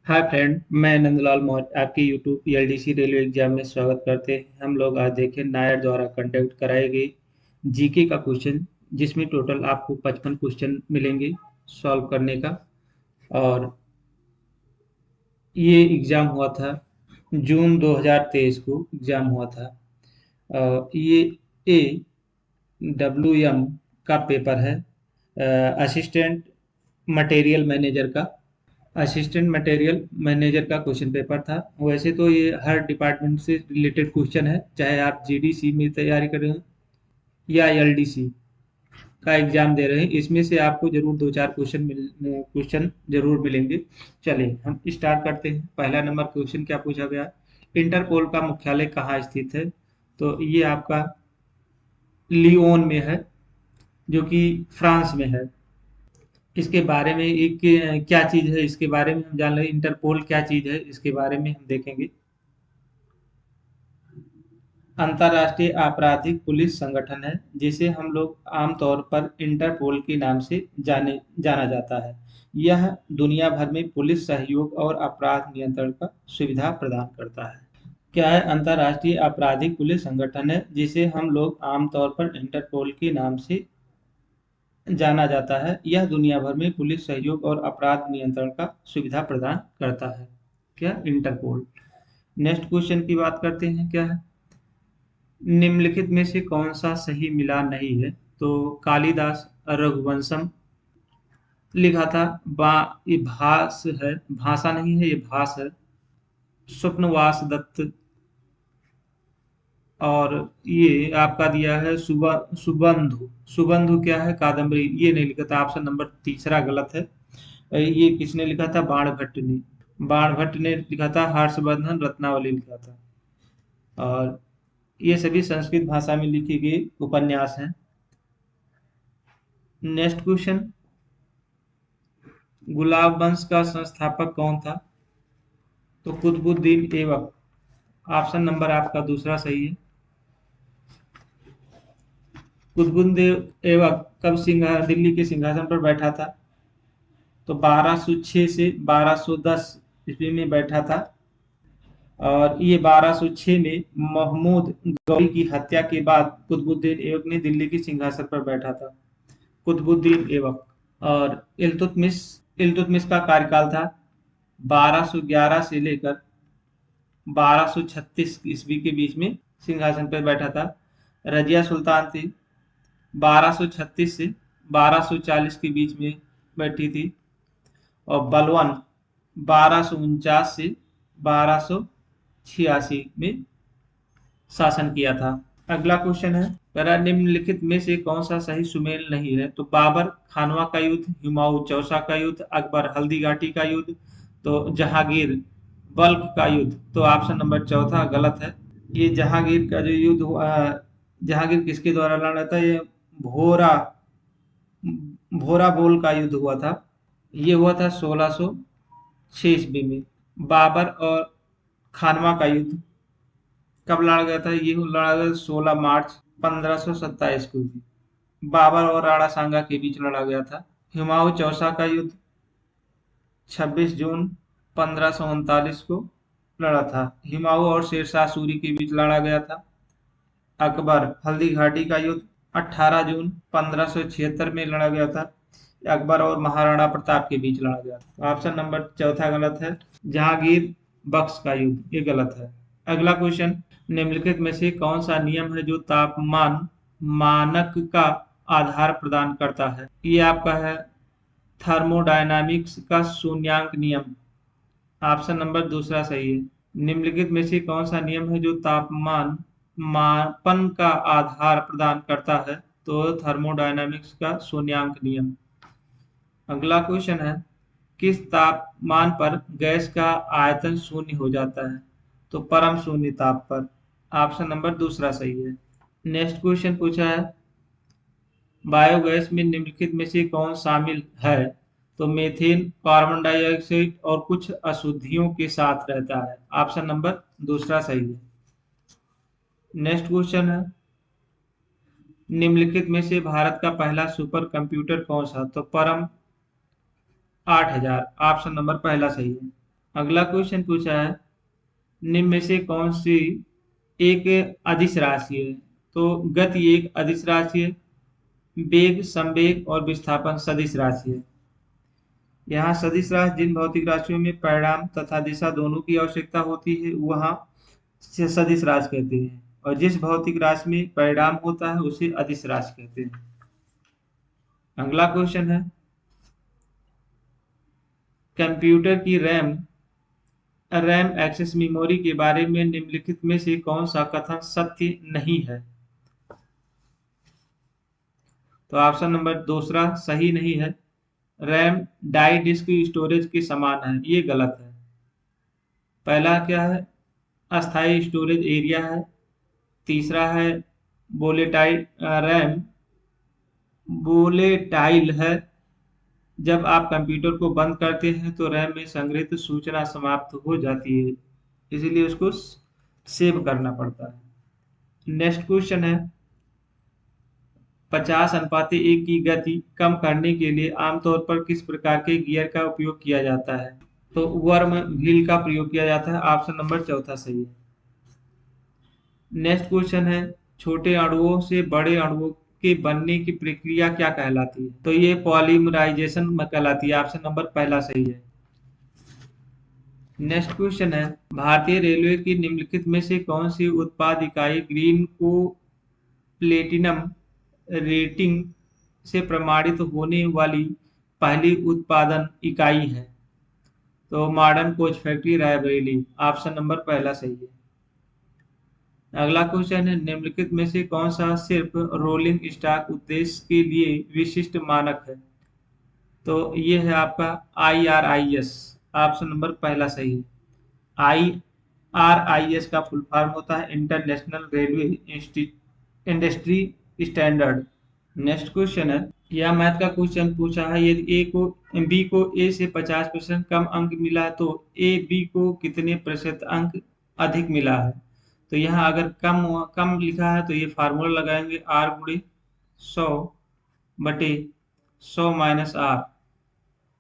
Hi friend, मैं नंदलाल मौर्य आपकी YouTube PLDC railway exam में स्वागत करते हैं। हम लोग आज देखें नायर द्वारा कंडक्ट कराई गई जीके का क्वेश्चन, जिसमें टोटल आपको 55 क्वेश्चन मिलेंगे सॉल्व करने का। और ये एग्ज़ाम हुआ था जून 2023 को एग्ज़ाम हुआ था। ये ए डब्ल्यू एम का पेपर है, असिस्टेंट मटेरियल मैनेजर का। असिस्टेंट मटेरियल मैनेजर का क्वेश्चन पेपर था। वैसे तो ये हर डिपार्टमेंट से रिलेटेड क्वेश्चन है, चाहे आप जीडीसी में तैयारी कर रहे हो या एलडीसी का एग्जाम दे रहे हैं, इसमें से आपको जरूर दो चार क्वेश्चन जरूर मिलेंगे। चलिए हम स्टार्ट करते हैं। पहला नंबर क्वेश्चन क्या पूछा गया, इंटरपोल का मुख्यालय कहाँ स्थित है? तो ये आपका लियोन में है, जो कि फ्रांस में है। इसके बारे में एक क्या चीज़ है, इसके बारे में हम जान लें। इंटरपोल क्या चीज़ है, इसके बारे में हम देखेंगे। अंतर्राष्ट्रीय आपराधिक पुलिस संगठन है, जिसे हम लोग आमतौर पर इंटरपोल के नाम से जाना जाता है। यह दुनिया भर में पुलिस सहयोग और अपराध नियंत्रण का सुविधा प्रदान करता है। क्या है? अंतर्राष्ट्रीय आपराधिक पुलिस संगठन है, जिसे हम लोग आमतौर पर इंटरपोल के नाम से जाना जाता है। यह दुनिया भर में पुलिस सहयोग और अपराध नियंत्रण का सुविधा प्रदान करता है। क्या? इंटरपोल। नेक्स्ट क्वेश्चन की बात करते हैं। क्या है? निम्नलिखित में से कौन सा सही मिलान नहीं है? तो कालिदास रघुवंशम लिखा था। ये भास है, भाषा नहीं है, ये भास है। स्वप्नवास दत्त। और ये आपका दिया है सुबंधु। सुबंधु क्या है? कादम्बरी। ये नहीं लिखा था, ऑप्शन नंबर तीसरा गलत है। ये किसने लिखा था? बाणभट्ट ने। बाणभट्ट ने लिखा था। हर्षवर्धन रत्नावली लिखा था। और ये सभी संस्कृत भाषा में लिखी गई उपन्यास हैं। नेक्स्ट क्वेश्चन, गुलाब वंश का संस्थापक कौन था? तो कुतुबुद्दीन ऐबक। ऑप्शन नंबर आपका दूसरा सही है। कुतुबुद्दीन ऐबक कब दिल्ली के सिंहासन पर बैठा था? तो 1206 से 1210 ईस्वी में बैठा था। और ये 1206 में महमूद गौरी की हत्या के बाद कुतुबुद्दीन ऐबक ने दिल्ली के सिंहासन पर बैठा था। कुतुबुद्दीन ऐबक। और इल्तुतमिश। इल्तुतमिश का कार्यकाल था 1211 से लेकर 1236 ईस्वी के बीच में सिंहासन पर बैठा था। रजिया सुल्तान थी, 1236 से 1240 के बीच में बैठी थी। और बलवन 1249 से 1286 में शासन किया था। अगला क्वेश्चन है, पैरा निम्नलिखित में से कौन सा सही सुमेल नहीं है? तो बाबर खानवा का युद्ध, हुमायूं चौसा का युद्ध, अकबर हल्दी घाटी का युद्ध, तो जहांगीर बल्ख का युद्ध। तो ऑप्शन नंबर चौथा गलत है। ये जहांगीर का जो युद्ध हुआ, जहांगीर किसके द्वारा लड़ा था? ये भोरा भोरा बोल का युद्ध हुआ था। ये हुआ था 1606 ईस्वी में। बाबर और खानवा का युद्ध कब लड़ा गया था? ये लड़ा गया 16 मार्च 1527 को भी। बाबर और राणा सांगा के बीच लड़ा गया था। हुमायूं चौसा का युद्ध 26 जून 1539 को लड़ा था। हुमायूं और शेरशाह सूरी के बीच लड़ा गया था। अकबर हल्दी घाटी का युद्ध 18 जून 1576 में लड़ा गया था। अकबर और महाराणा प्रताप के बीच लड़ा गया था। ऑप्शन नंबर चौथा गलत है। जहांगीर बख्श का युद्ध, ये गलत है। अगला क्वेश्चन, निम्नलिखित में से कौन सा नियम है जो तापमान मानक का आधार प्रदान करता है? ये आपका है थर्मोडायनामिक्स का शून्यांक नियम। ऑप्शन नंबर दूसरा सही है। निम्नलिखित में से कौन सा नियम है जो तापमान मापन का आधार प्रदान करता है? तो थर्मोडायनामिक्स का शून्यांक नियम। अगला क्वेश्चन है, किस तापमान पर गैस का आयतन शून्य हो जाता है? तो परम शून्य ताप पर। ऑप्शन नंबर दूसरा सही है। नेक्स्ट क्वेश्चन पूछा है, बायोगैस में निम्नलिखित में से कौन शामिल है? तो मीथेन कार्बन डाइऑक्साइड और कुछ अशुद्धियों के साथ रहता है। ऑप्शन नंबर दूसरा सही है। नेक्स्ट क्वेश्चन है, निम्नलिखित में से भारत का पहला सुपर कंप्यूटर कौन सा? तो परम 8000। ऑप्शन नंबर पहला सही है। अगला क्वेश्चन पूछा है, निम्न में से कौन सी एक अदिश राशि है? तो गति एक अदिश राशि है, वेग, संवेग और विस्थापन सदिश राशि है। यहाँ सदिश राशि जिन भौतिक राशियों में परिणाम तथा दिशा दोनों की आवश्यकता होती है वहाँ से सदिश राशि कहते हैं, और जिस भौतिक राशि में परिणाम होता है उसे अदिश राशि कहते हैं। अगला क्वेश्चन है, कंप्यूटर की रैम एक्सेस मेमोरी के बारे में निम्नलिखित में से कौन सा कथन सत्य नहीं है? तो ऑप्शन नंबर दूसरा सही नहीं है, रैम डाई डिस्क स्टोरेज के समान है, ये गलत है। पहला क्या है, अस्थायी स्टोरेज एरिया है। तीसरा है बोलेटाइल रैम बोलेटाइल है, जब आप कंप्यूटर को बंद करते हैं तो रैम में संग्रहित सूचना समाप्त हो जाती है, इसीलिए उसको सेव करना पड़ता है। नेक्स्ट क्वेश्चन है, 50:1 की गति कम करने के लिए आमतौर पर किस प्रकार के गियर का उपयोग किया जाता है? तो वर्म व्हील का प्रयोग किया जाता है, ऑप्शन नंबर चौथा सही है। नेक्स्ट क्वेश्चन है, छोटे अणुओं से बड़े अणुओं के बनने की प्रक्रिया क्या कहलाती है? तो ये पॉलीमराइजेशन कहलाती है, ऑप्शन नंबर पहला सही है। नेक्स्ट क्वेश्चन है, भारतीय रेलवे की निम्नलिखित में से कौन सी उत्पाद इकाई ग्रीन को प्लेटिनम रेटिंग से प्रमाणित होने वाली पहली उत्पादन इकाई है? तो modern coach factory Raebareli, option number पहला सही है। अगला क्वेश्चन है, निम्नलिखित में से कौन सा सिर्फ रोलिंग स्टॉक उद्देश्य के लिए विशिष्ट मानक है? तो ये है आपका IRIS, ऑप्शन नंबर पहला सही है। IRIS का फुल फॉर्म होता है international railway industry standard. Next question है, यह मैथ का क्वेश्चन पूछा है, यदि बी को ए से 50% कम अंक मिला है तो ए बी को कितने प्रतिशत अंक अधिक मिला है? तो यहाँ अगर कम कम लिखा है तो ये फार्मूला लगाएंगे, R गुणे 100 बटे 100 माइनस आर।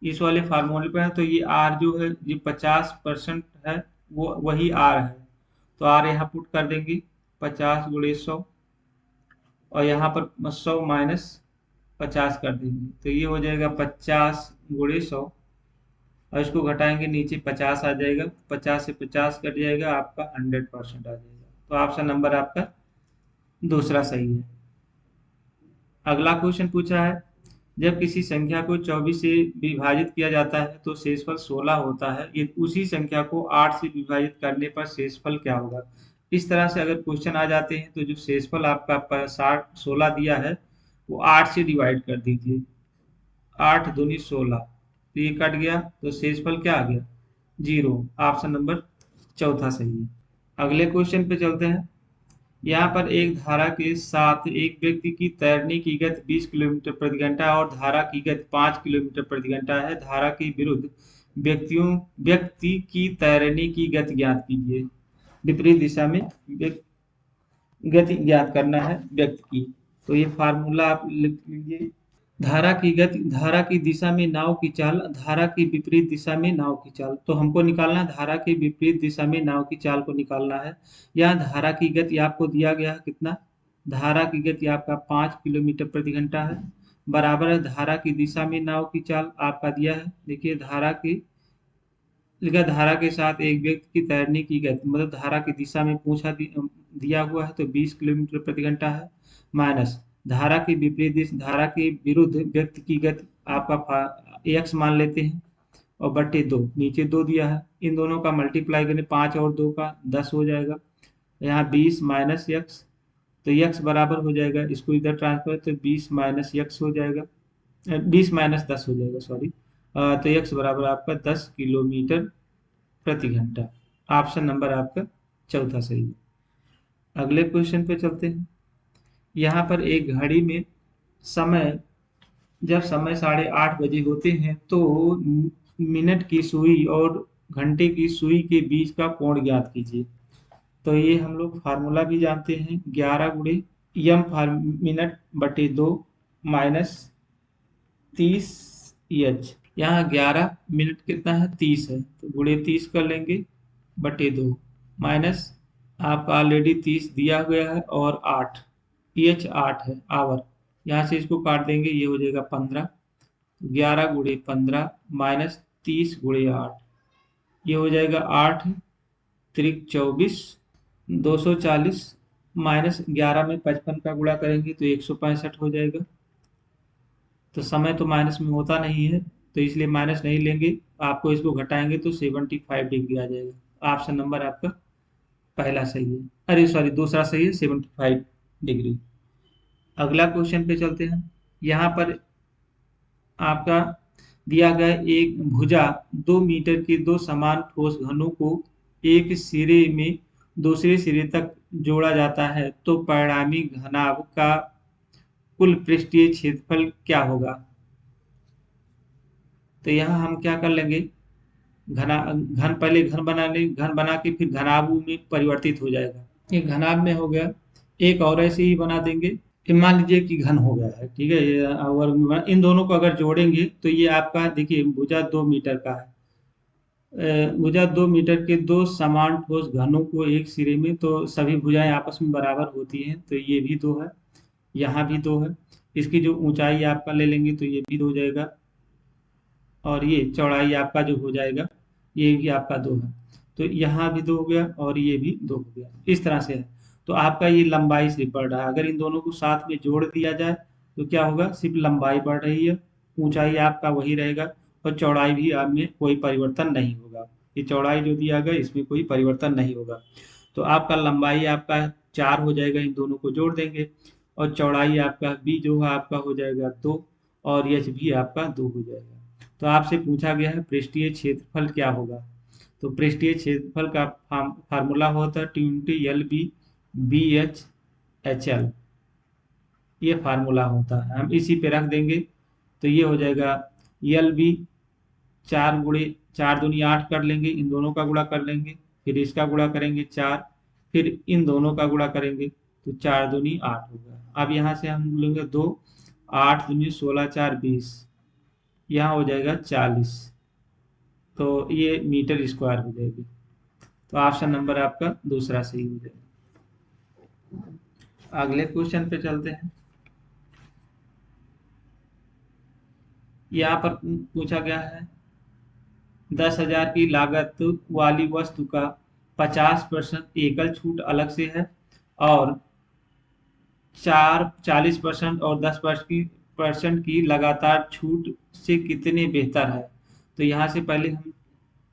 इस वाले फार्मूले पे है तो ये R जो है ये 50% है, वो वही R है, तो R यहाँ पुट कर देंगे 50 गुणे 100, और यहाँ पर 100 माइनस 50 कर देंगे, तो ये हो जाएगा 50 गुणे 100, और इसको घटाएंगे नीचे 50 आ जाएगा, 50 से 50 कट जाएगा, आपका 100% आ जाएगा। तो ऑप्शन नंबर आपका दूसरा सही है। अगला क्वेश्चन पूछा है, जब किसी संख्या को 24 से विभाजित किया जाता है तो शेषफल 16 होता है, ये उसी संख्या को 8 से विभाजित करने पर शेषफल क्या होगा? इस तरह से अगर क्वेश्चन आ जाते हैं तो जो शेषफल आपका 16 दिया है वो 8 से डिवाइड कर दीजिए, 8 दूनी 16, तो ये कट गया तो शेषफल क्या आ गया? 0, ऑप्शन नंबर चौथा सही है। अगले क्वेश्चन पे चलते हैं, यहाँ पर एक धारा के साथ एक व्यक्ति की तैरने की गति 20 किलोमीटर प्रति घंटा और धारा की गति 5 किलोमीटर प्रति घंटा है। धारा के विरुद्ध व्यक्ति की तैरने की गति ज्ञात कीजिए। विपरीत दिशा में गति ज्ञात करना है व्यक्ति की, तो ये फार्मूला आप लिख लीजिए। धारा की दिशा में नाव की चाल, धारा की विपरीत दिशा में नाव की चाल, तो हमको निकालना है धारा के विपरीत दिशा में नाव की चाल को निकालना है। यहाँ धारा की गति आपको दिया गया है कितना? धारा की गति आपका 5 किलोमीटर प्रति घंटा है, बराबर है धारा की दिशा में नाव की चाल आपका दिया है। देखिए धारा के साथ एक व्यक्ति की तैरने की गति, मतलब धारा की दिशा में पूछा दिया हुआ है तो 20 किलोमीटर प्रति घंटा है, माइनस धारा के विपरीत दिशा, धारा के विरुद्ध व्यक्ति की गति आपका x मान लेते हैं, और बटे 2, नीचे 2 दिया है, इन दोनों का मल्टीप्लाई करें 5 और 2 का 10 हो जाएगा, यहाँ 20 माइनस x, तो x बराबर हो जाएगा, इसको इधर ट्रांसफर तो 20 माइनस x हो जाएगा, 20 माइनस 10 हो जाएगा, सॉरी, तो x बराबर आपका 10 किलोमीटर प्रति घंटा। ऑप्शन नंबर आपका चौथा सही है। अगले क्वेश्चन पे चलते हैं, यहाँ पर एक घड़ी में जब समय 8:30 बजे होते हैं तो मिनट की सुई और घंटे की सुई के बीच का कोण ज्ञात कीजिए। तो ये हम लोग फार्मूला भी जानते हैं, 11 गुणे यम मिनट बटे 2 माइनस 30 एच, यहाँ 11 मिनट कितना है, 30 है, तो गुणे 30 कर लेंगे बटे 2, माइनस आपका ऑलरेडी 30 दिया गया है और 8, एच 8 है आवर, यहाँ से इसको काट देंगे, ये हो जाएगा 15, 11 गुणे 15 माइनस 30 गुणे 8, ये हो जाएगा 8 त्रिक 24, 240 माइनस 11 में 55 का गुणा करेंगे तो 165 हो जाएगा। तो समय तो माइनस में होता नहीं है, तो इसलिए माइनस नहीं लेंगे, आपको इसको घटाएंगे तो 75 डिग्री आ जाएगा। ऑप्शन नंबर आपका पहला सही है, अरे सॉरी दूसरा सही है, 75 डिग्री। अगला क्वेश्चन पे चलते हैं। यहाँ पर आपका दिया गया एक भुजा 2 मीटर के दो समान ठोस घनों को एक सिरे में दूसरे सिरे तक जोड़ा जाता है, तो परिणामी घनाभ का कुल पृष्ठीय क्षेत्रफल क्या होगा। तो यहाँ हम क्या कर लेंगे, घन पहले घन बना ले, घन बना के फिर घनाभ में परिवर्तित हो जाएगा, ये घनाभ में हो गया। एक और ऐसे ही बना देंगे, ये मान लीजिए कि घन हो गया है, ठीक है, ये वर्ग में इन दोनों को अगर जोड़ेंगे तो ये आपका देखिए भुजा 2 मीटर का है, भुजा 2 मीटर के दो समान ठोस घनों को एक सिरे में, तो सभी भुजाएं आपस में बराबर होती हैं, तो ये भी 2 है, यहाँ भी 2 है, इसकी जो ऊंचाई आपका ले लेंगे तो ये भी 2 हो जाएगा, और ये चौड़ाई आपका जो हो जाएगा ये भी आपका 2 है, तो यहाँ भी 2 हो गया और ये भी 2 हो गया, इस तरह से है। तो आपका ये लंबाई से बढ़ रहा है, अगर इन दोनों को साथ में जोड़ दिया जाए तो क्या होगा, सिर्फ लंबाई बढ़ रही है, ऊंचाई आपका वही रहेगा, और चौड़ाई भी आप में कोई परिवर्तन नहीं होगा, ये चौड़ाई जो दिया गया इसमें कोई परिवर्तन नहीं होगा। तो आपका लंबाई आपका 4 हो जाएगा, इन दोनों को जोड़ देंगे, और चौड़ाई आपका भी जो है आपका हो जाएगा 2, और एच भी आपका 2 हो जाएगा। तो आपसे पूछा गया है पृष्ठीय क्षेत्रफल क्या होगा, तो पृष्ठीय क्षेत्रफल का फार्मूला होता है 20 LB BH HL, ये फार्मूला होता है, हम इसी पे रख देंगे, तो ये हो जाएगा LB 4 गुणे 4 दूनी 8 कर लेंगे, इन दोनों का गुणा कर लेंगे, फिर इसका गुणा करेंगे 4, फिर इन दोनों का गुणा करेंगे तो 4 दूनी 8 होगा। अब यहाँ से हम लेंगे 2, 8 दूनी 16 4 20, यहाँ हो जाएगा 40, तो ये मीटर स्क्वायर हो जाएगी, तो ऑप्शन नंबर आपका दूसरा सही हो जाएगा। अगले क्वेश्चन पे चलते हैं। यहाँ पर पूछा गया है 10,000 की लागत वाली वस्तु का 50% एकल छूट अलग से है, और 40% और 10% की लगातार छूट से कितने बेहतर है। तो यहाँ से पहले हम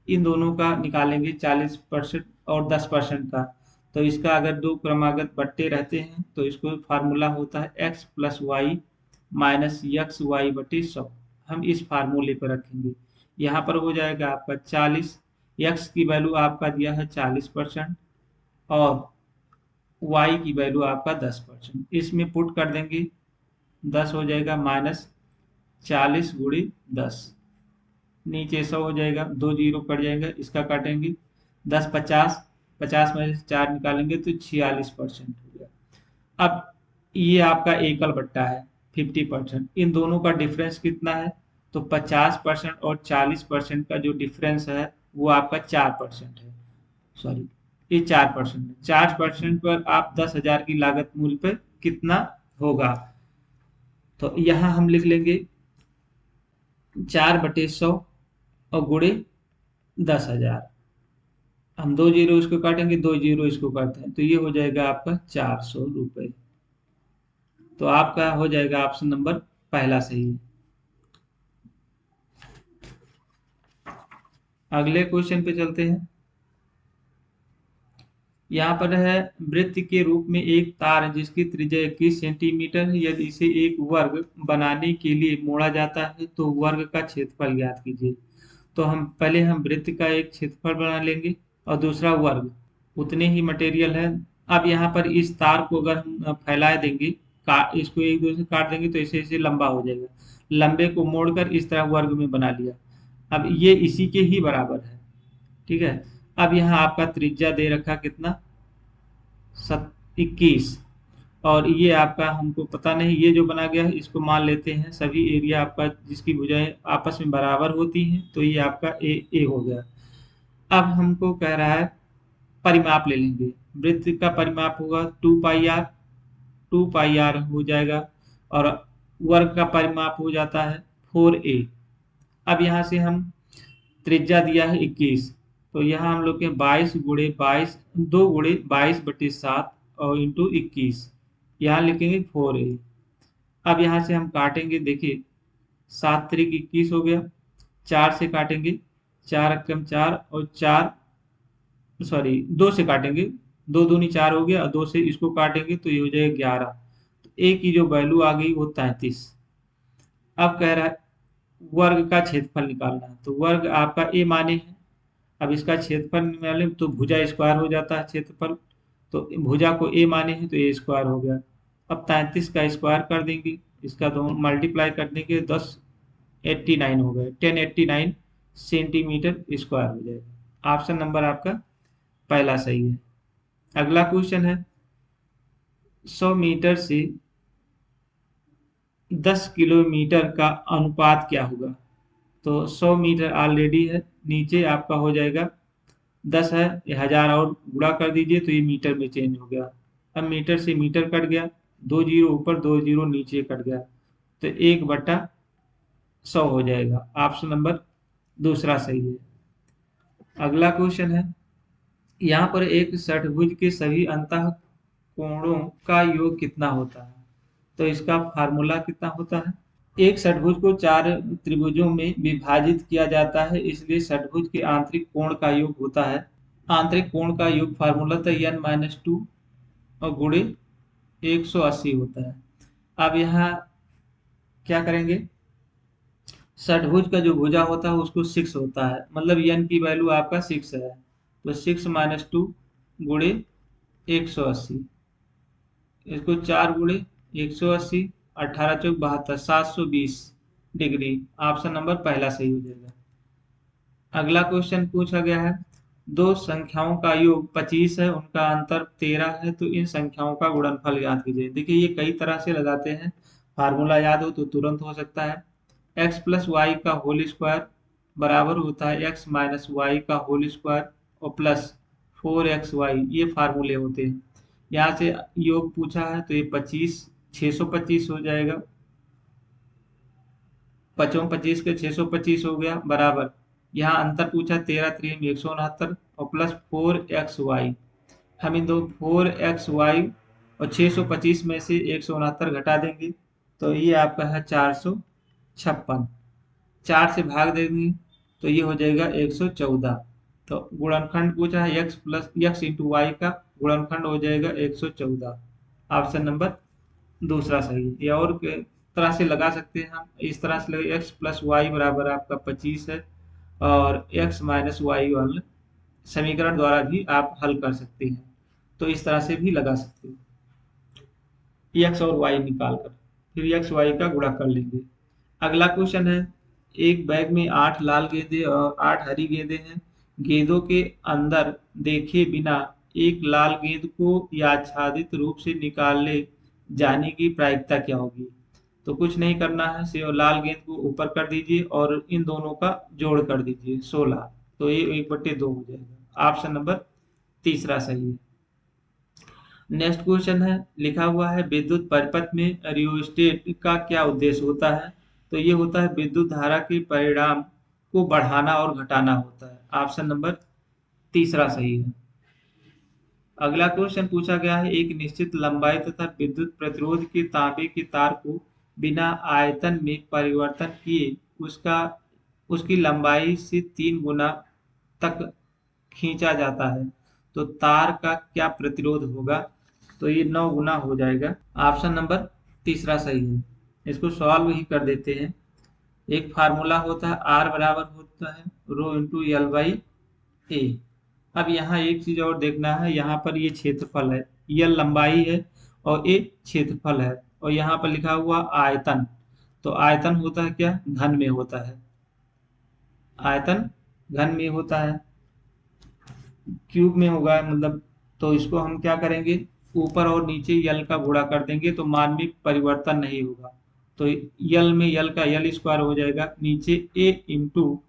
इन दोनों का निकालेंगे 40% और 10% का, तो इसका अगर दो क्रमागत बट्टे रहते हैं तो इसको फार्मूला होता है x plus y minus x y बटे 100, हम इस फार्मूले पर रखेंगे। यहाँ पर हो जाएगा आपका 40, x की वैल्यू आपका दिया है 40%, और y की वैल्यू आपका 10%, इसमें पुट कर देंगे, 10 हो जाएगा माइनस 40 गुणे 10, नीचे 100 हो जाएगा, 2 जीरो कट जाएगा, इसका काटेंगे 10 50, 50 में से 4 निकालेंगे तो 46% हो गया। अब ये आपका एकल बट्टा है 50%, इन दोनों का डिफरेंस कितना है, तो 50% और 40% का जो डिफरेंस है वो आपका 4% है, सॉरी ये 4% है, 4% पर आप 10,000 की लागत मूल्य पर कितना होगा। तो यहाँ हम लिख लेंगे 4/100 और गुणे 10,000, हम 2 जीरो इसको काटेंगे, 2 जीरो इसको काटते हैं, तो ये हो जाएगा आपका 400 रुपये। तो आपका हो जाएगा ऑप्शन नंबर पहला सही है। अगले क्वेश्चन पे चलते हैं। यहाँ पर है वृत्त के रूप में एक तार है जिसकी त्रिज्या 21 सेंटीमीटर है, यदि इसे एक वर्ग बनाने के लिए मोड़ा जाता है तो वर्ग का क्षेत्रफल ज्ञात कीजिए। तो हम वृत्त का एक क्षेत्रफल बना लेंगे और दूसरा वर्ग, उतने ही मटेरियल है। अब यहाँ पर इस तार को अगर हम फैला देंगे, इसको एक दूसरे से काट देंगे तो ऐसे ऐसे लंबा हो जाएगा, लंबे को मोड़कर इस तरह वर्ग में बना लिया, अब ये इसी के ही बराबर है, ठीक है। अब यहाँ आपका त्रिज्या दे रखा कितना 21, और ये आपका हमको पता नहीं, ये जो बना गया है इसको मान लेते हैं सभी एरिया आपका जिसकी भुजाएं आपस में बराबर होती हैं, तो ये आपका ए हो गया। अब हमको कह रहा है परिमाप ले लेंगे। वृत्त का परिमाप होगा 2 पाई आर, 2 पाई आर हो जाएगा। और वर्ग का परिमाप हो जाता है 4a। अब यहाँ से हम त्रिज्या दिया है 21, तो यहाँ हम लोग के 22 × 22, 2 × 22/7 और इंटू 21, यहाँ लिखेंगे 4a। अब यहाँ से हम काटेंगे, देखिए 7 × 3 = 21 हो गया। 4 से काटेंगे, 4 × 4 और 4, सॉरी 2 से काटेंगे, 2 दूनी 4 हो गया और 2 से इसको काटेंगे तो ये हो जाएगा 11। तो ए की जो वैल्यू आ गई वो 33। अब कह रहा है वर्ग का क्षेत्रफल निकालना है, तो वर्ग आपका ए माने है। अब इसका क्षेत्रफल निकाले तो भुजा स्क्वायर हो जाता है क्षेत्रफल, तो भुजा को ए माने हैं तो ए स्क्वायर हो गया। अब 33 का स्क्वायर कर देंगे, इसका दोनों मल्टीप्लाई कर देंगे, 1089 हो गए, 1089 सेंटीमीटर स्क्वायर हो जाएगा। ऑप्शन नंबर आपका पहला सही है। अगला क्वेश्चन है 100 मीटर से 10 किलोमीटर का अनुपात क्या होगा। तो 100 मीटर ऑलरेडी है, नीचे आपका हो जाएगा 10 है, ये 1000 और गुणा कर दीजिए तो ये मीटर में चेंज हो गया। अब मीटर से मीटर कट गया, 2 जीरो ऊपर 2 जीरो नीचे कट गया, तो 1/100 हो जाएगा। ऑप्शन नंबर दूसरा सही है। अगला क्वेश्चन है, यहाँ पर एक षट्भुज के सभी अंतः कोणों का योग कितना होता है। तो इसका फार्मूला कितना होता है। एक षट्भुज को 4 त्रिभुजों में विभाजित किया जाता है, इसलिए षट्भुज के आंतरिक कोण का योग होता है। आंतरिक कोण का योग फार्मूला था n-2 और गुणे 180 होता है। अब यहाँ क्या करेंगे, षट्भुज का जो भुजा होता है उसको 6 होता है, मतलब n की वैल्यू आपका 6 है, तो 6 - 2 गुणे 180, इसको 4 गुणे 180, 18 × 4 = 72, 720 डिग्री। ऑप्शन नंबर पहला सही हो जाएगा। अगला क्वेश्चन पूछा गया है, दो संख्याओं का योग 25 है, उनका अंतर 13 है, तो इन संख्याओं का गुणनफल ज्ञात कीजिए। देखिए ये कई तरह से लगाते हैं, फार्मूला याद हो तो तुरंत हो सकता है। x + y का होल स्क्वायर बराबर होता है x - y का होल स्क्वायर और प्लस 4xy, ये फार्मूले होते हैं। यहाँ से योग पूछा है तो ये 25 625 हो जाएगा, 55 25 के 625 हो गया, बराबर यहाँ अंतर पूछा 13 3 169 और प्लस 4xy। हम इन दो 4xy और 625 में से 169 घटा देंगे तो ये आपका है 456। 4 से भाग देंगे तो ये हो जाएगा 114। तो गुणनखंड पूछा है x × y का गुणनखंड हो जाएगा 114। ऑप्शन नंबर दूसरा सही है। या और तरह से लगा सकते हैं हम, इस तरह से लगे x + y बराबर आपका 25 है और x - y वाले समीकरण द्वारा भी आप हल कर सकते हैं, तो इस तरह से भी लगा सकते हैं। x और y निकाल कर फिर x y का गुणा कर लेंगे। अगला क्वेश्चन है, एक बैग में 8 लाल गेंदे और 8 हरी गेंदे हैं। गेंदों के अंदर देखे बिना एक लाल गेंद को यादृच्छिक रूप से निकाले जाने की प्रायिकता क्या होगी। तो कुछ नहीं करना है, सिर्फ लाल गेंद को ऊपर कर दीजिए और इन दोनों का जोड़ कर दीजिए 16, तो ये 1/2 हो जाएगा। ऑप्शन नंबर तीसरा सही है। नेक्स्ट क्वेश्चन है, लिखा हुआ है विद्युत परिपथ में रियोस्टेट का क्या उद्देश्य होता है। तो ये होता है विद्युत धारा के परिमाण को बढ़ाना और घटाना होता है। ऑप्शन नंबर तीसरा सही है। अगला क्वेश्चन पूछा गया है, एक निश्चित लंबाई तथा विद्युत प्रतिरोध के तांबे के तार को बिना आयतन में परिवर्तन किए उसकी लंबाई से 3 गुना तक खींचा जाता है, तो तार का क्या प्रतिरोध होगा। तो ये 9 गुना हो जाएगा। ऑप्शन नंबर तीसरा सही है। इसको सॉल्व ही कर देते हैं। एक फार्मूला होता है R बराबर होता है ρ × L/A। अब यहाँ एक चीज और देखना है, यहाँ पर ये क्षेत्रफल है, L लंबाई है और A क्षेत्रफल है, और यहाँ पर लिखा हुआ आयतन। तो आयतन होता है क्या, घन में होता है, आयतन घन में होता है, क्यूब में होगा मतलब। तो इसको हम क्या करेंगे, ऊपर और नीचे यल का गुणा कर देंगे तो मान में परिवर्तन नहीं होगा। तो यल में यल का यल स्क्वायर हो जाएगा, नीचे ए इंटू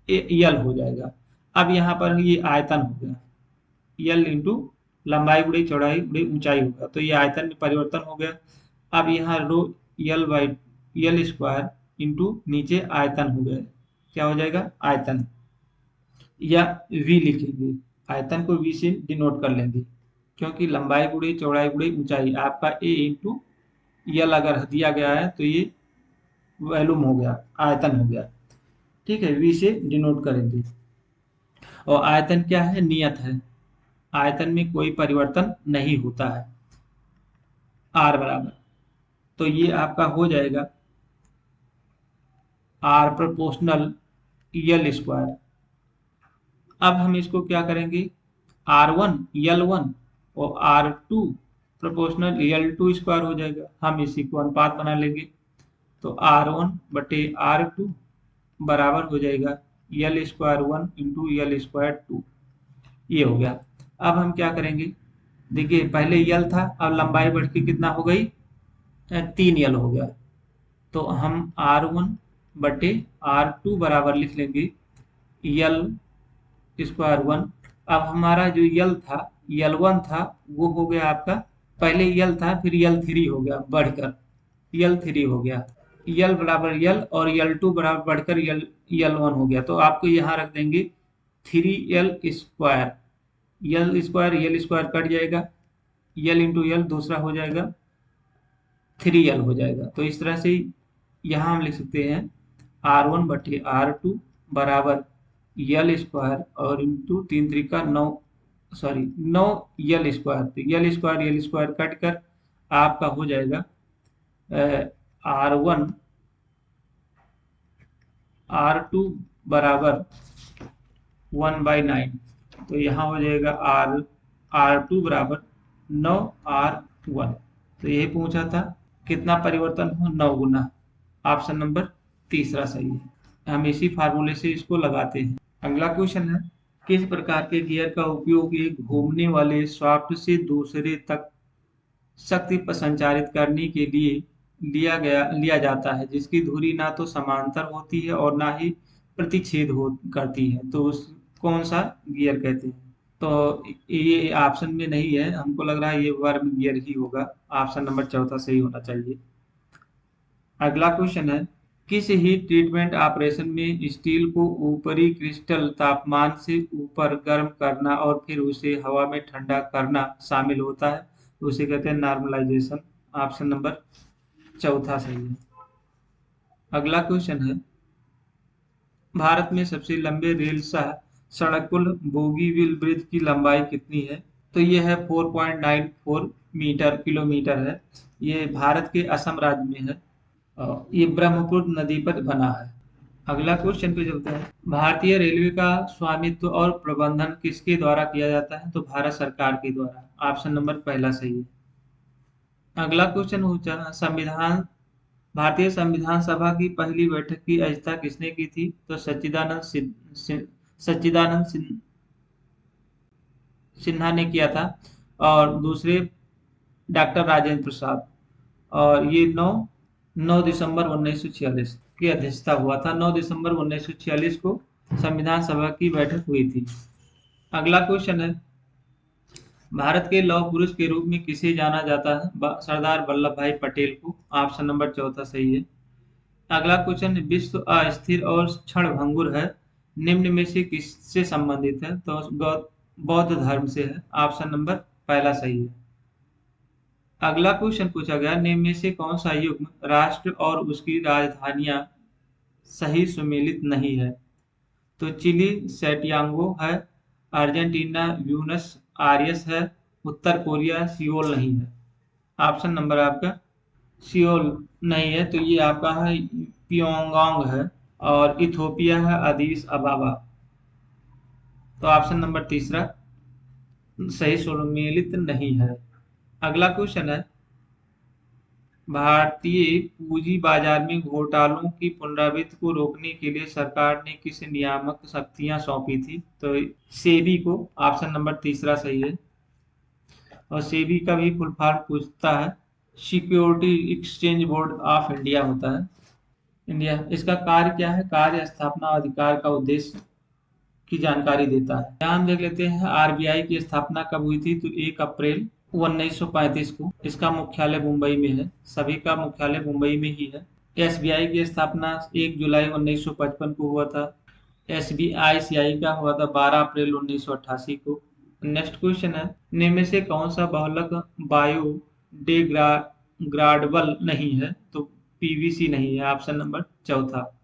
यल हो जाएगा। अब यहाँ पर ये आयतन हो गया, यल इंटू लंबाई गुणे चौड़ाई गुणे ऊंचाई होगा, तो ये आयतन में परिवर्तन हो गया। अब यहाँ रो यल बाई यल स्क्वायर इंटू नीचे आयतन हो गया, क्या हो जाएगा आयतन, या वी लिखेंगे, आयतन को वी से डिनोट कर लेंगे, क्योंकि लंबाई गुणे चौड़ाई गुणे ऊंचाई आपका ए इंटू यल अगर दिया गया है तो ये वॉल्यूम हो गया, आयतन हो गया। ठीक है, वी से डिनोट करेंगे। और आयतन क्या है, नियत है, आयतन में कोई परिवर्तन नहीं होता है, आर बराबर। तो ये आपका हो जाएगा आर प्रोपोर्शनल यल स्क्वायर। अब हम इसको क्या करेंगे, R1 L1 और R2 प्रोपोर्शनल L2 स्क्वायर हो जाएगा, हम इसी को अनुपात बना लेंगे। तो R1 बटे R2 बराबर हो जाएगा यल स्क्वायर 1 इंटू यल स्क्वायर 2, ये हो गया। अब हम क्या करेंगे, देखिए पहले यल था, अब लंबाई बढ़ के कितना हो गई, 3 यल हो गया। तो हम R1 बटे R2 बराबर लिख लेंगे यल स्क्वायर 1। अब हमारा जो यल था, यल 1 था, वो हो गया आपका, पहले यल था फिर यल 3 हो गया बढ़कर, यल 3 हो गया, यल बराबर यल और यल 2 बराबर बढ़कर यल 1 हो गया। तो आपको यहाँ रख देंगे 3 यल स्क्वायर, यल स्क्वायर कट जाएगा, यल इंटू यल दूसरा हो जाएगा, 3 यल हो जाएगा। तो इस तरह से यहाँ हम लिख सकते हैं R1 बटे R2 बराबर यल स्क्वायर और इंटू 3 3 का 9, सॉरी 9 यल स्क्वायर। तो यल स्क्वायर कट कर आपका हो जाएगा R2 बराबर 1/9। तो यहाँ हो जाएगा R2 बराबर 9R1। तो यही पूछा था कितना परिवर्तन हो, 9 गुना। ऑप्शन नंबर तीसरा सही है, हम इसी फार्मूले से इसको लगाते हैं। अगला क्वेश्चन है, किस प्रकार के गियर का उपयोग एक घूमने वाले शाफ्ट से दूसरे तक शक्ति पर संचारित करने के लिए लिया जाता है, जिसकी धुरी ना तो समांतर होती है और ना ही प्रतिच्छेद हो करती है, तो उस कौन सा गियर कहते हैं। तो ये ऑप्शन में नहीं है, हमको लग रहा है ये वर्म गियर ही होगा, ऑप्शन नंबर चौथा सही होना चाहिए। अगला क्वेश्चन है, किस हीट ट्रीटमेंट ऑपरेशन में स्टील को ऊपरी क्रिस्टल तापमान से ऊपर गर्म करना और फिर उसे हवा में ठंडा करना शामिल होता है, तो उसे कहते हैं नॉर्मलाइजेशन। ऑप्शन नंबर चौथा सही है। अगला क्वेश्चन है, भारत में सबसे लंबे रेल सह सड़क पुल बोगीबिल ब्रिज की लंबाई कितनी है, तो ये है 4.94 मीटर किलोमीटर है, ये भारत के असम राज्य में है, ये ब्रह्मपुत्र नदी पर बना है। अगला क्वेश्चन पे चलते हैं, भारतीय रेलवे का स्वामित्व और प्रबंधन किसके द्वारा किया जाता है, तो भारत सरकार के द्वारा। ऑप्शन नंबर पहला सही है। अगला क्वेश्चन पूछा, संविधान भारतीय संविधान सभा की पहली बैठक की अध्यक्षता किसने की थी, तो सच्चिदानंद सिन्हा ने किया था, और दूसरे डॉक्टर राजेंद्र प्रसाद। और ये 9 दिसंबर 1946 की अध्यक्षता हुआ था, 9 दिसंबर 1946 को संविधान सभा की बैठक हुई थी। अगला क्वेश्चन है, भारत के लौह पुरुष के रूप में किसे जाना जाता है, सरदार वल्लभ भाई पटेल को। ऑप्शन नंबर चौथा सही है। अगला क्वेश्चन, विश्व अस्थिर और क्षणभंगुर है, निम्न में से किससे संबंधित है, तो बौद्ध धर्म से है। ऑप्शन नंबर पहला सही है। अगला क्वेश्चन पूछा गया, निम्न में से कौन सा युग्म राष्ट्र और उसकी राजधानियां सही सुमेलित नहीं है, तो चिली सैंटियागो है, अर्जेंटीना ब्यूनस आयर्स है, उत्तर कोरिया सियोल नहीं है। ऑप्शन नंबर आपका सियोल नहीं है, तो ये आपका है प्योंगयांग है, और इथोपिया है अदीस अबाबा। तो ऑप्शन नंबर तीसरा सही सुमेलित नहीं है। अगला क्वेश्चन है, भारतीय पूंजी बाजार में घोटालों की पुनरावृत्ति को रोकने के लिए सरकार ने किस नियामक शक्तियां सौंपी थी, तो सेबी को। ऑप्शन नंबर तीसरा सही है। और सेबी का भी फुल फॉर्म पूछता है, security exchange board of India होता है। इंडिया, इसका कार्य क्या है? कार्य स्थापना और अधिकार का उद्देश्य की जानकारी देता है। यहाँ हम देख लेते हैं आरबीआई की स्थापना कब हुई थी, तो 1 अप्रैल 1935 को। इसका मुख्यालय मुंबई में है, सभी का मुख्यालय मुंबई में ही है। एसबीआई की स्थापना 1 जुलाई 1955 को हुआ था। एसबीआईसीआई का हुआ था 12 अप्रैल 1988 को। नेक्स्ट क्वेश्चन है, निम्न में से कौन सा बहुलक बायोडिग्राडेबल नहीं है? तो पीवीसी नहीं है, ऑप्शन नंबर चौथा।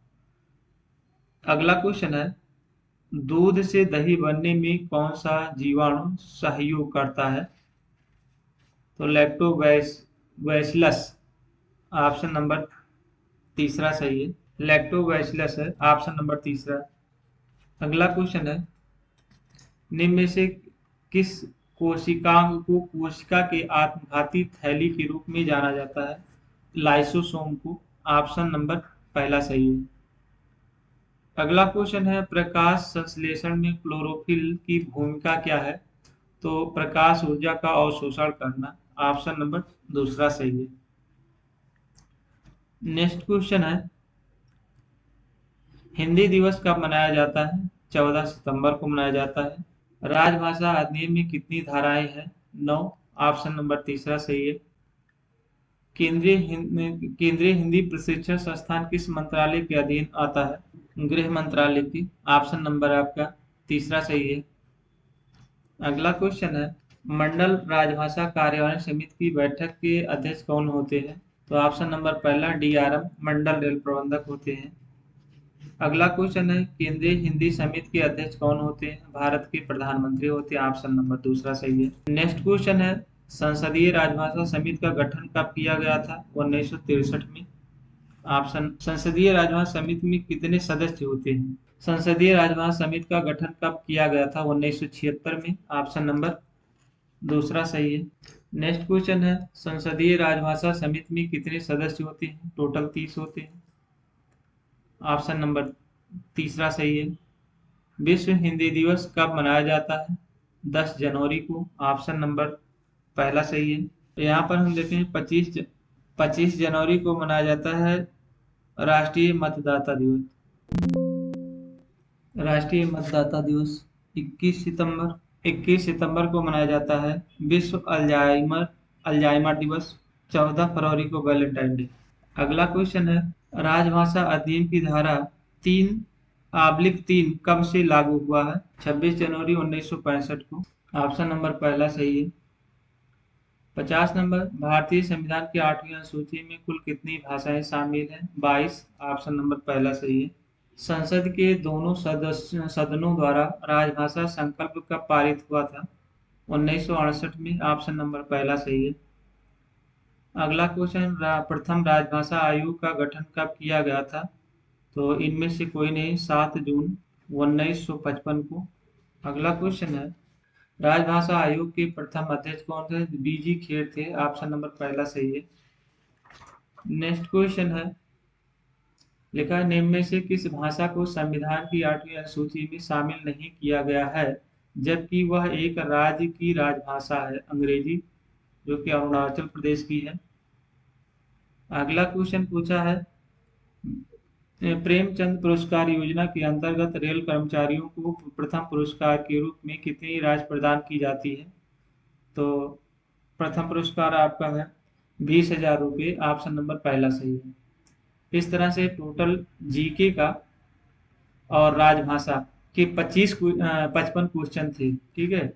अगला क्वेश्चन है, दूध से दही बनने में कौन सा जीवाणु सहयोग करता है? तो लैक्टोबैसिलस, ऑप्शन नंबर तीसरा सही है। लैक्टोबैसिलस है, ऑप्शन नंबर तीसरा। अगला क्वेश्चन है, निम्न में से किस कोशिकांग को कोशिका के आत्मघाती थैली के रूप में जाना जाता है? लाइसोसोम को, ऑप्शन नंबर पहला सही है। अगला क्वेश्चन है, प्रकाश संश्लेषण में क्लोरोफिल की भूमिका क्या है? तो प्रकाश ऊर्जा का अवशोषण करना, ऑप्शन नंबर दूसरा सही है। नेक्स्ट क्वेश्चन है, हिंदी दिवस कब मनाया जाता है? 14 सितंबर को मनाया जाता है। राजभाषा अधिनियम में कितनी धाराएं हैं? 9, ऑप्शन नंबर तीसरा सही है। केंद्रीय हिंदी प्रशिक्षण संस्थान किस मंत्रालय के अधीन आता है? गृह मंत्रालय की, ऑप्शन नंबर आपका तीसरा सही है। अगला क्वेश्चन है, मंडल राजभाषा कार्यान्वयन समिति की बैठक के अध्यक्ष कौन होते हैं? तो ऑप्शन नंबर पहला डीआरएम, मंडल रेल प्रबंधक होते हैं। अगला क्वेश्चन है, केंद्रीय हिंदी समिति के अध्यक्ष कौन होते हैं? भारत के प्रधानमंत्री होते हैं, ऑप्शन नंबर दूसरा सही है। नेक्स्ट क्वेश्चन है, संसदीय राजभाषा समिति का गठन कब किया गया था? 1963 में। ऑप्शन, संसदीय राजभाषा समिति में कितने सदस्य होते हैं? संसदीय राजभाषा समिति का गठन कब किया गया था? 1976 में, ऑप्शन नंबर दूसरा सही है। नेक्स्ट क्वेश्चन है, संसदीय राजभाषा समिति में कितने सदस्य होते हैं? टोटल 30 होते हैं, ऑप्शन नंबर तीसरा सही है। विश्व हिंदी दिवस कब मनाया जाता है? 10 जनवरी को, ऑप्शन नंबर पहला सही है। तो यहाँ पर हम देखते हैं 25 जनवरी को मनाया जाता है राष्ट्रीय मतदाता दिवस। राष्ट्रीय मतदाता दिवस 21 सितंबर को मनाया जाता है। विश्व अल्जाइमर दिवस 14 फरवरी को वैलेंटाइन डे। अगला क्वेश्चन है, राजभाषा अधिनियम की धारा 3/3 कब से लागू हुआ है? 26 जनवरी 1965 को, ऑप्शन नंबर पहला सही है। 50 नंबर, भारतीय संविधान की 8वीं अनुसूची में कुल कितनी भाषाएं शामिल हैं? 22, ऑप्शन नंबर पहला सही है। संसद के दोनों सदनों द्वारा राजभाषा संकल्प कब पारित हुआ था? 1968 में, ऑप्शन नंबर पहला सही है। अगला क्वेश्चन, प्रथम राजभाषा आयोग का गठन कब किया गया था? तो इनमें से कोई नहीं, 7 जून 1955 को। अगला क्वेश्चन है, राजभाषा आयोग के प्रथम अध्यक्ष कौन थे? बीजी खेर थे, ऑप्शन नंबर पहला सही है। नेक्स्ट क्वेश्चन है, लिखा है, निम्न में से किस भाषा को संविधान की 8वीं अनुसूची में शामिल नहीं किया गया है जबकि वह एक राज्य की राजभाषा है? अंग्रेजी, जो कि अरुणाचल प्रदेश की है। अगला क्वेश्चन पूछा है, प्रेमचंद पुरस्कार योजना के अंतर्गत रेल कर्मचारियों को प्रथम पुरस्कार के रूप में कितनी राशि प्रदान की जाती है? तो प्रथम पुरस्कार आपका है 20,000 रुपये, ऑप्शन नंबर पहला सही है। इस तरह से टोटल जीके का और राजभाषा के 55 क्वेश्चन थे, ठीक है।